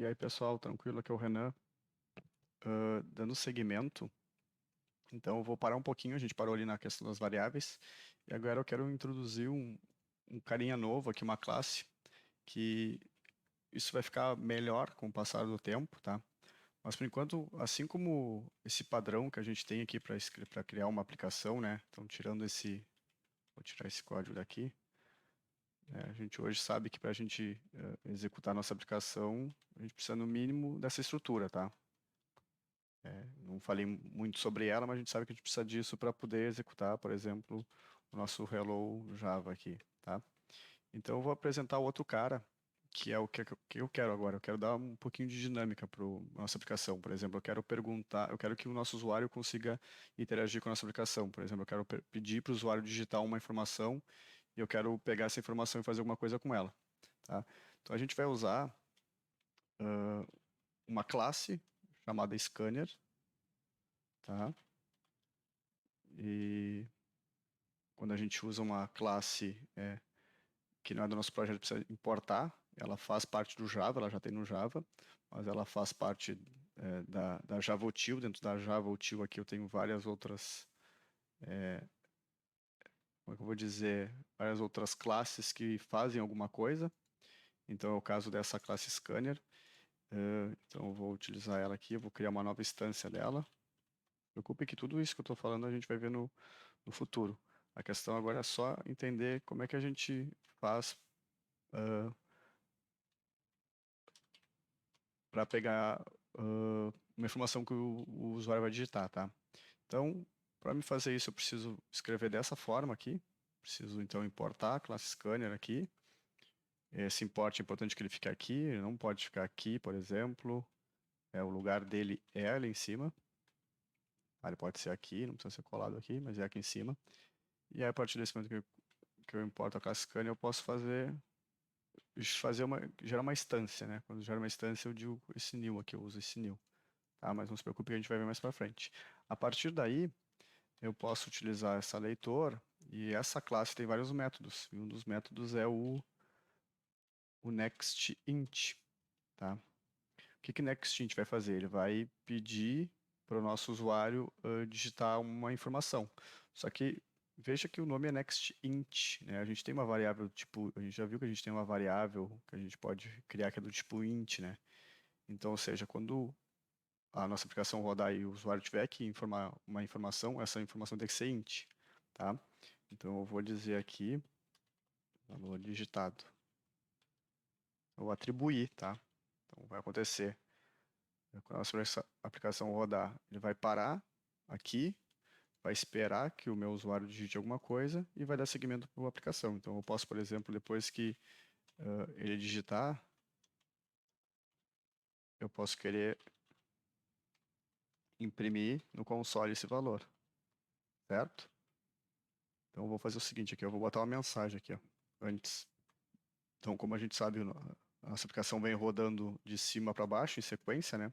E aí, pessoal, tranquilo? Aqui é o Renan, dando seguimento. Então, eu vou parar um pouquinho, a gente parou ali na questão das variáveis, e agora eu quero introduzir um carinha novo aqui, uma classe, que isso vai ficar melhor com o passar do tempo, tá? Mas, por enquanto, assim como esse padrão que a gente tem aqui para criar uma aplicação, né? Então, vou tirar esse código daqui. A gente hoje sabe que para a gente executar nossa aplicação, a gente precisa, no mínimo, dessa estrutura, tá? Não falei muito sobre ela, mas a gente sabe que a gente precisa disso para poder executar, por exemplo, o nosso Hello Java aqui, tá? Então eu vou apresentar o outro cara, que é o que eu quero agora. Eu quero dar um pouquinho de dinâmica para a nossa aplicação. Por exemplo, eu quero que o nosso usuário consiga interagir com a nossa aplicação. Por exemplo, eu quero pedir para o usuário digitar uma informação e eu quero pegar essa informação e fazer alguma coisa com ela, tá? Então a gente vai usar uma classe chamada Scanner, tá? E quando a gente usa uma classe que não é do nosso projeto, precisa importar, ela faz parte do Java, ela já tem no Java, mas ela faz parte da JavaUtil. Dentro da JavaUtil aqui eu tenho várias outras, como é que eu vou dizer, várias outras classes que fazem alguma coisa. Então é o caso dessa classe Scanner. Então eu vou utilizar ela aqui, eu vou criar uma nova instância dela. Não se preocupe que tudo isso que eu estou falando a gente vai ver no futuro. A questão agora é só entender como é que a gente faz para pegar uma informação que o usuário vai digitar, tá? Então, para me fazer isso, eu preciso escrever dessa forma aqui. Preciso, então, importar a classe scanner aqui. Esse import é importante que ele fique aqui, ele não pode ficar aqui, por exemplo. O lugar dele é ali em cima. Ele pode ser aqui, não precisa ser colado aqui, mas é aqui em cima. E aí, a partir desse momento que eu importo a classe scanner, eu posso gerar uma instância, né? Quando gera uma instância, eu digo esse new aqui, eu uso esse new. Tá? Mas não se preocupe que a gente vai ver mais para frente. A partir daí, eu posso utilizar essa leitor e essa classe tem vários métodos. E um dos métodos é o nextInt. Tá? O que nextInt vai fazer? Ele vai pedir para o nosso usuário digitar uma informação. Só que veja que o nome é nextInt, né? A gente tem uma variável tipo, a gente já viu que a gente tem uma variável que a gente pode criar que é do tipo int, né? Então, ou seja, quando a nossa aplicação rodar e o usuário tiver que informar uma informação, essa informação tem que ser int, tá? Então eu vou dizer aqui, valor digitado. Eu vou atribuir, tá? Então vai acontecer. Quando a nossa aplicação rodar, ele vai parar aqui, vai esperar que o meu usuário digite alguma coisa e vai dar seguimento para a aplicação. Então eu posso, por exemplo, depois que ele digitar, eu posso querer imprimir no console esse valor, certo? Então eu vou fazer o seguinte aqui, eu vou botar uma mensagem aqui, ó, antes. Então, como a gente sabe, a nossa aplicação vem rodando de cima para baixo em sequência, né?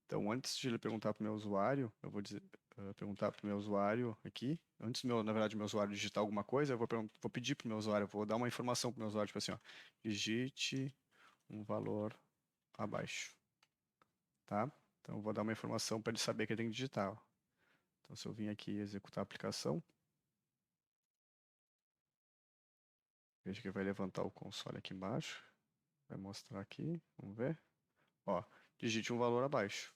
Então, antes de ele perguntar para o meu usuário, eu vou dizer, perguntar para o meu usuário aqui, antes, na verdade, meu usuário digitar alguma coisa, eu vou pedir para o meu usuário, vou dar uma informação para o meu usuário, tipo assim, ó, digite um valor abaixo, tá? Então, eu vou dar uma informação para ele saber que ele tem que digitar, ó. Então, se eu vim aqui executar a aplicação, veja que vai levantar o console aqui embaixo, vai mostrar aqui, vamos ver. Ó, digite um valor abaixo.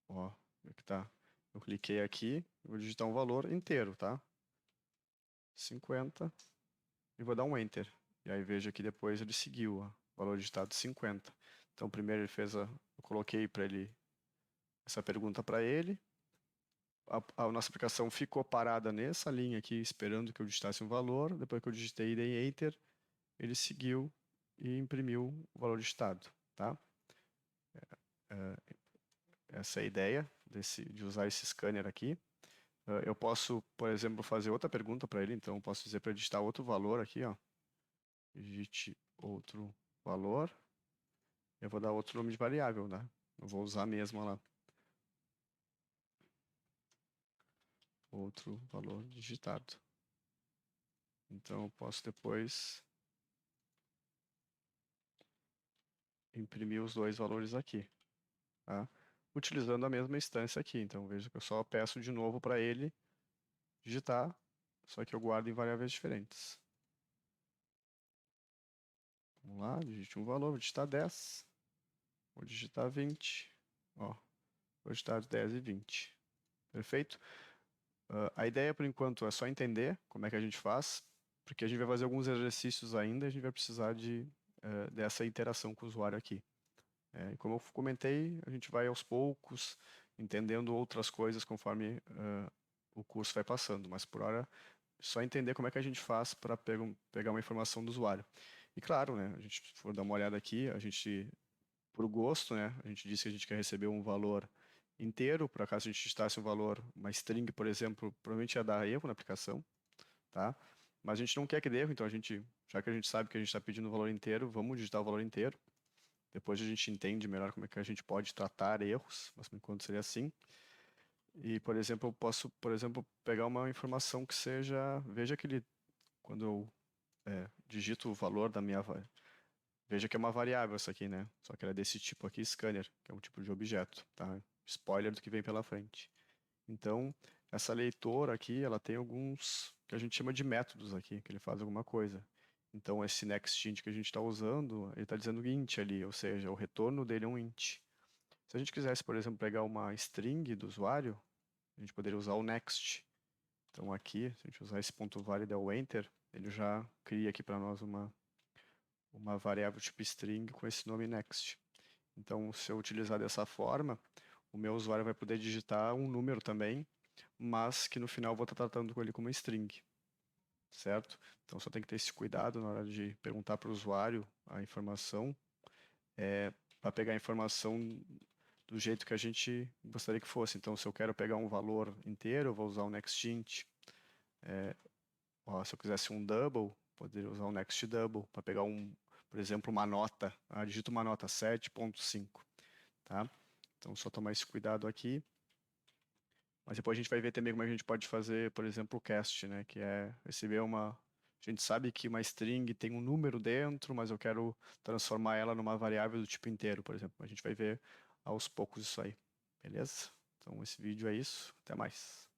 Ó, aqui tá. Eu cliquei aqui, vou digitar um valor inteiro, tá? 50 e vou dar um Enter. E aí veja que depois ele seguiu, ó, valor digitado 50. Então primeiro ele fez eu coloquei para ele essa pergunta para ele. A nossa aplicação ficou parada nessa linha aqui, esperando que eu digitasse um valor. Depois que eu digitei e dei Enter, ele seguiu e imprimiu o valor digitado, tá? Essa é a ideia de usar esse scanner aqui. Eu posso, por exemplo, fazer outra pergunta para ele, então eu posso dizer para ele digitar outro valor aqui, ó. Digite outro valor. Eu vou dar outro nome de variável, né? Eu vou usar a mesma lá. Outro valor digitado. Então eu posso depois imprimir os dois valores aqui, tá? Utilizando a mesma instância aqui. Então, veja que eu só peço de novo para ele digitar, só que eu guardo em variáveis diferentes. Vamos lá, digite um valor, vou digitar 10, vou digitar 20, ó, vou digitar 10 e 20. Perfeito? A ideia, por enquanto, é só entender como é que a gente faz, porque a gente vai fazer alguns exercícios ainda e a gente vai precisar dessa interação com o usuário aqui. E como eu comentei, a gente vai aos poucos entendendo outras coisas conforme o curso vai passando, mas por hora só entender como é que a gente faz para pegar uma informação do usuário. E claro, né, a gente for dar uma olhada aqui, a gente, por gosto, né, a gente disse que a gente quer receber um valor inteiro, por acaso a gente digitasse um valor, uma string, por exemplo, provavelmente ia dar erro na aplicação, tá? Mas a gente não quer que dê erro, então já que a gente sabe que a gente está pedindo o valor inteiro, vamos digitar o valor inteiro. Depois a gente entende melhor como é que a gente pode tratar erros, mas por enquanto seria assim. E, por exemplo, eu posso, por exemplo, pegar uma informação que seja, veja que ele, quando eu digito o valor da minha, veja que é uma variável essa aqui, né? Só que ela é desse tipo aqui, scanner, que é um tipo de objeto, tá? Spoiler do que vem pela frente. Então, essa leitora aqui, ela tem alguns que a gente chama de métodos aqui, que ele faz alguma coisa. Então, esse next int que a gente está usando, ele está dizendo int ali, ou seja, o retorno dele é um int. Se a gente quisesse, por exemplo, pegar uma string do usuário, a gente poderia usar o next. Então, aqui, se a gente usar esse ponto válido e der o enter, ele já cria aqui para nós uma variável tipo string com esse nome next. Então, se eu utilizar dessa forma, o meu usuário vai poder digitar um número também, mas que no final eu vou estar tratando com ele como string, certo? Então, só tem que ter esse cuidado na hora de perguntar para o usuário a informação, para pegar a informação do jeito que a gente gostaria que fosse. Então, se eu quero pegar um valor inteiro, eu vou usar o nextInt. Se eu quisesse um double, poderia usar o next double para pegar por exemplo, uma nota. Digito uma nota 7.5, tá? Então, só tomar esse cuidado aqui. Mas depois a gente vai ver também como a gente pode fazer, por exemplo, o cast, né? Que é receber uma. A gente sabe que uma string tem um número dentro, mas eu quero transformar ela numa variável do tipo inteiro, por exemplo. A gente vai ver aos poucos isso aí. Beleza? Então esse vídeo é isso. Até mais.